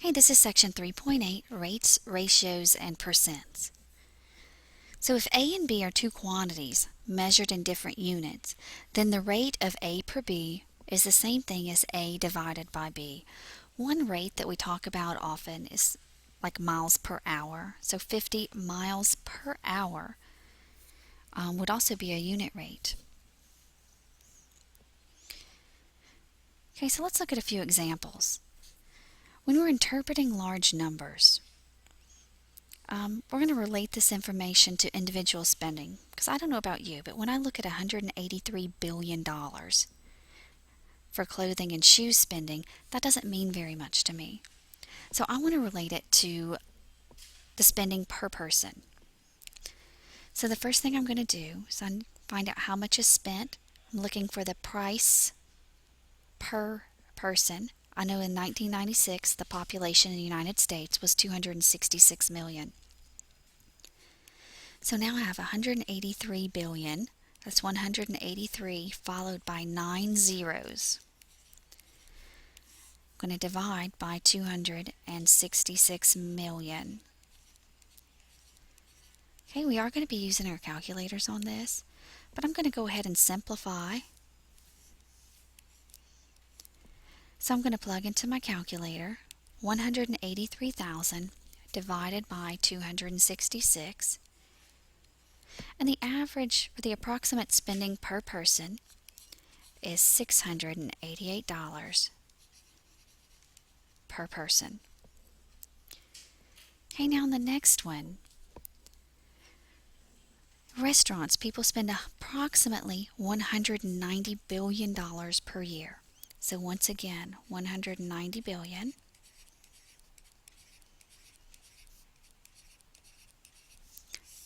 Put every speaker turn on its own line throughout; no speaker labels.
Hey, this is section 3.8, rates, ratios, and percents. So if A and B are two quantities measured in different units, then the rate of A per B is the same thing as A divided by B. One rate that we talk about often is like miles per hour. So 50 miles per hour would also be a unit rate. Okay, so let's look at a few examples. When we're interpreting large numbers, we're going to relate this information to individual spending, because I don't know about you, but when I look at $183 billion for clothing and shoes spending, that doesn't mean very much to me. So I want to relate it to the spending per person. So the first thing I'm going to do is find out how much is spent. I'm looking for the price per person. I know in 1996 the population in the United States was 266 million. So now I have 183 billion. That's 183 followed by 9 zeros. I'm going to divide by 266 million. Okay, we are going to be using our calculators on this, but I'm going to go ahead and simplify. So I'm going to plug into my calculator 183,000 divided by 266. And the average for the approximate spending per person is $688 per person. Okay, now the next one. Restaurants, people spend approximately $190 billion per year. So once again, 190 billion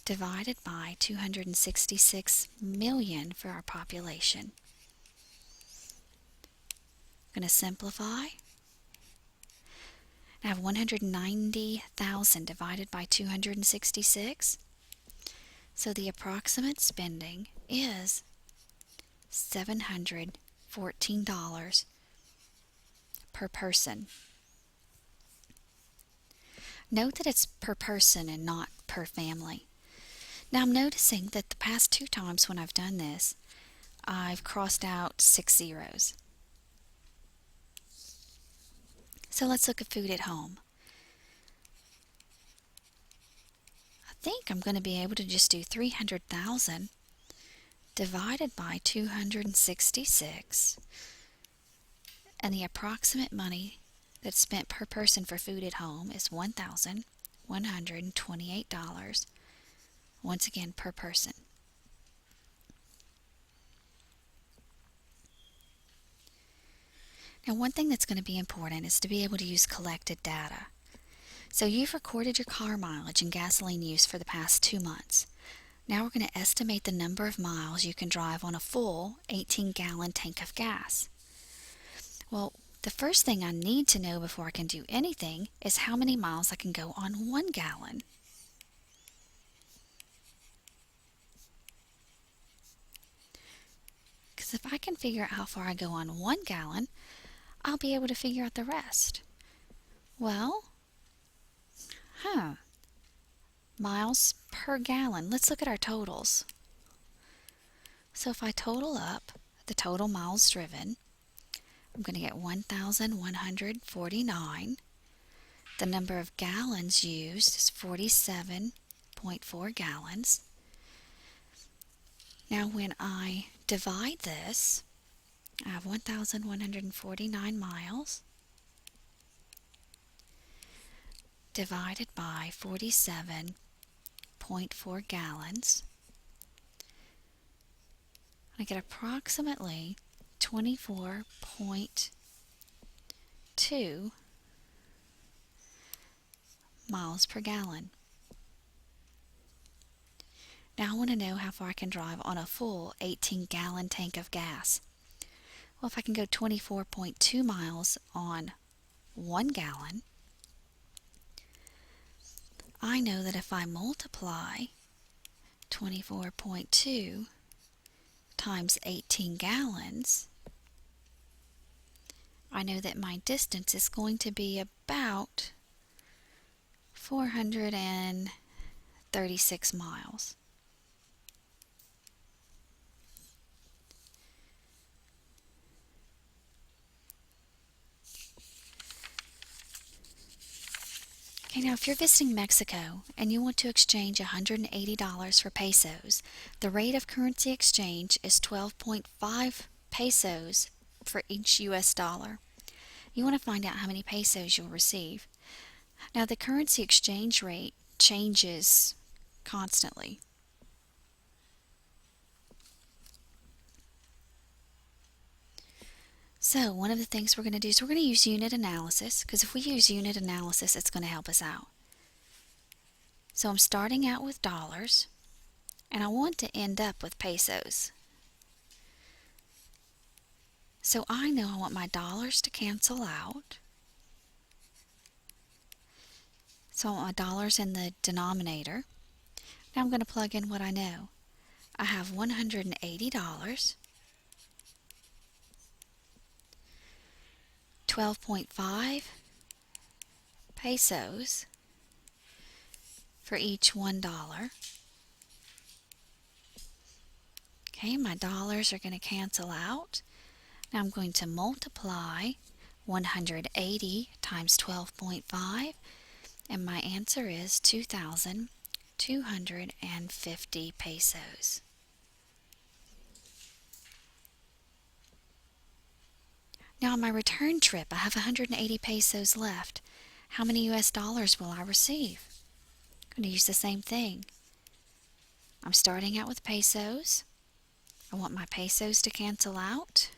divided by 266 million for our population. I'm going to simplify. I have 190,000 divided by 266. So the approximate spending is $714 per person. Note that it's per person and not per family. Now I'm noticing that the past two times when I've done this, I've crossed out 6 zeros. So let's look at food at home. I think I'm going to be able to just do 300,000 divided by 266, and the approximate money that's spent per person for food at home is $1,128, once again per person. Now one thing that's going to be important is to be able to use collected data. So you've recorded your car mileage and gasoline use for the past 2 months. Now we're going to estimate the number of miles you can drive on a full 18-gallon tank of gas. Well, the first thing I need to know before I can do anything is how many miles I can go on 1 gallon. Because if I can figure out how far I go on 1 gallon, I'll be able to figure out the rest. Well, miles per gallon. Let's look at our totals. So if I total up the total miles driven, I'm going to get 1,149. The number of gallons used is 47.4 gallons. Now when I divide this, I have 1,149 miles divided by 47.4 gallons. I get approximately 24.2 miles per gallon. Now I want to know how far I can drive on a full 18-gallon tank of gas. Well, if I can go 24.2 miles on 1 gallon, I know that if I multiply 24.2 times 18 gallons, I know that my distance is going to be about 436 miles. Okay, now if you're visiting Mexico and you want to exchange $180 for pesos, the rate of currency exchange is 12.5 pesos for each US dollar. You want to find out how many pesos you'll receive. Now the currency exchange rate changes constantly. So one of the things we're going to do is we're going to use unit analysis, because if we use unit analysis, it's going to help us out. So I'm starting out with dollars, and I want to end up with pesos. So I know I want my dollars to cancel out. So I want my dollars in the denominator. Now I'm going to plug in what I know. I have $180, 12.5 pesos for each $1. Okay, my dollars are going to cancel out. Now I'm going to multiply 180 times 12.5, and my answer is 2,250 pesos. Now on my return trip, I have 180 pesos left. How many US dollars will I receive? I'm going to use the same thing. I'm starting out with pesos. I want my pesos to cancel out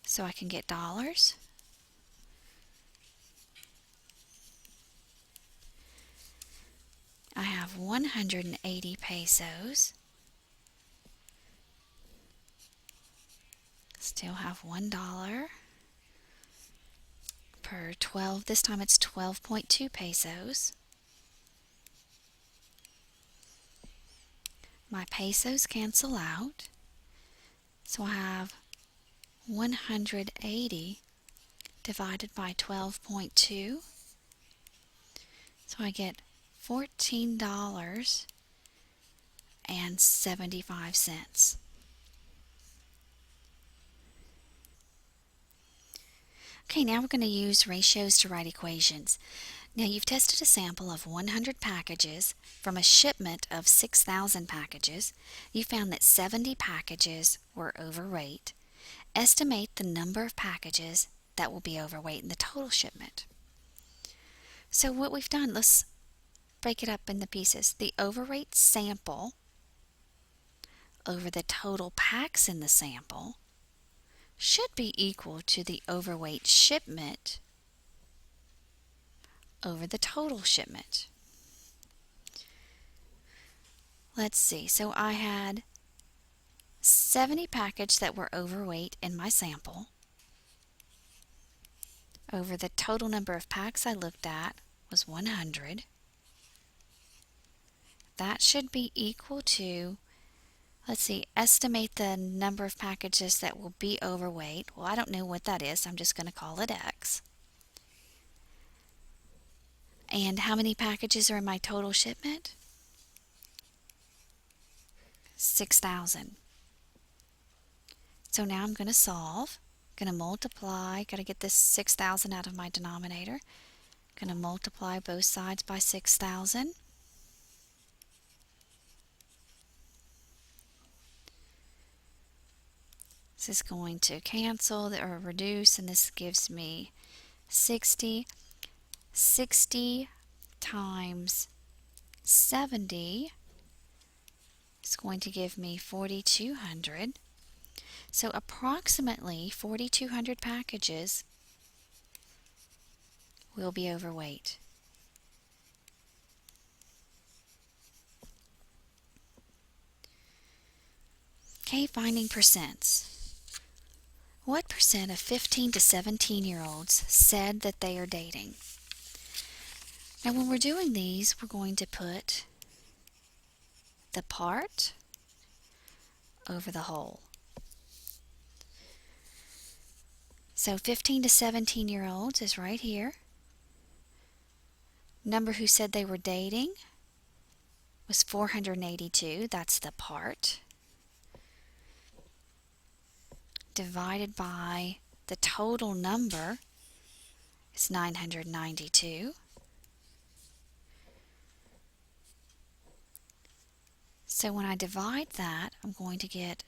so I can get dollars. I have 180 pesos. Still have $1 per 12. This time it's 12.2 pesos. My pesos cancel out. So I have 180 divided by 12.2. So I get $14.75. Okay, now we're going to use ratios to write equations. Now you've tested a sample of 100 packages from a shipment of 6,000 packages. You found that 70 packages were overweight. Estimate the number of packages that will be overweight in the total shipment. So what we've done, let's break it up into pieces. The overweight sample over the total packs in the sample should be equal to the overweight shipment over the total shipment. Let's see, so I had 70 packages that were overweight in my sample. Over the total number of packs I looked at was 100. That should be equal to, let's see, estimate the number of packages that will be overweight. Well, I don't know what that is. I'm just going to call it X. And how many packages are in my total shipment? 6,000. So now I'm going to solve. Going to multiply. Got to get this 6,000 out of my denominator. Going to multiply both sides by 6,000. This is going to cancel or reduce, and this gives me 60. 60 times 70 is going to give me 4,200. So approximately 4,200 packages will be overweight. Okay, finding percents. What percent of 15 to 17-year-olds said that they are dating? Now when we're doing these, we're going to put the part over the whole. So 15 to 17-year-olds is right here. Number who said they were dating was 482. That's the part. Divided by the total number is 992. So when I divide that, I'm going to get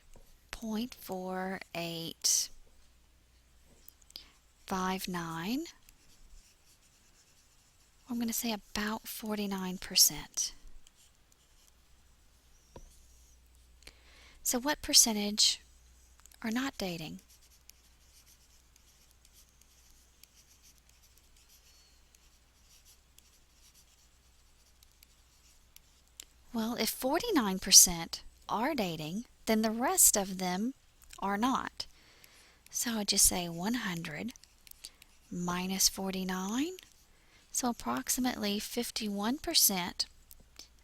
0.4859. I'm going to say about 49%. So what percentage are not dating? Well, if 49% are dating, then the rest of them are not. So I just say 100 minus 49. So approximately 51%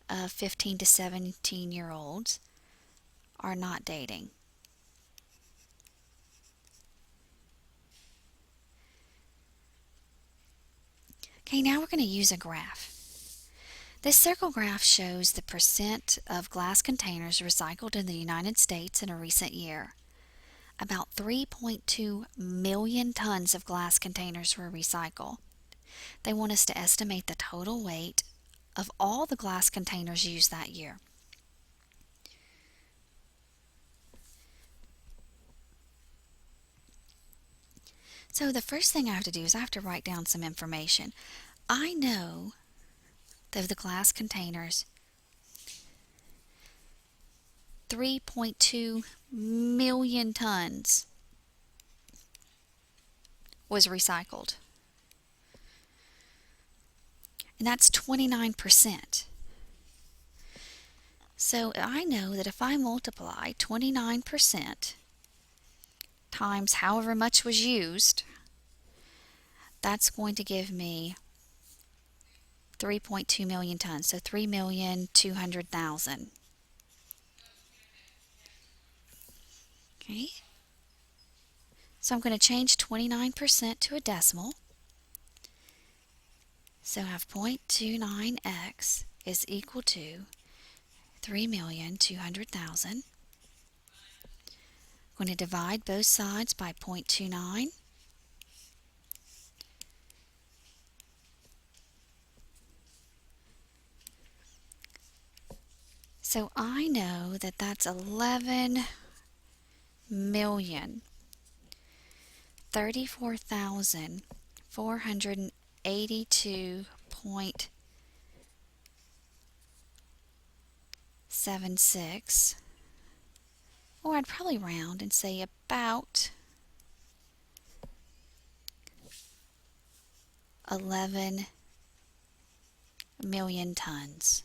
of 15 to 17-year-olds are not dating. Okay, now we're going to use a graph. This circle graph shows the percent of glass containers recycled in the United States in a recent year. About 3.2 million tons of glass containers were recycled. They want us to estimate the total weight of all the glass containers used that year. So the first thing I have to do is I have to write down some information. I know that of the glass containers, 3.2 million tons was recycled. And that's 29%. So I know that if I multiply 29% times however much was used, that's going to give me 3.2 million tons, so 3,200,000. Okay, so I'm going to change 29% to a decimal. So I have 0.29x is equal to 3,200,000. I'm going to divide both sides by 0.29. So I know that that's 11,034,482.76, or I'd probably round and say about 11 million tons.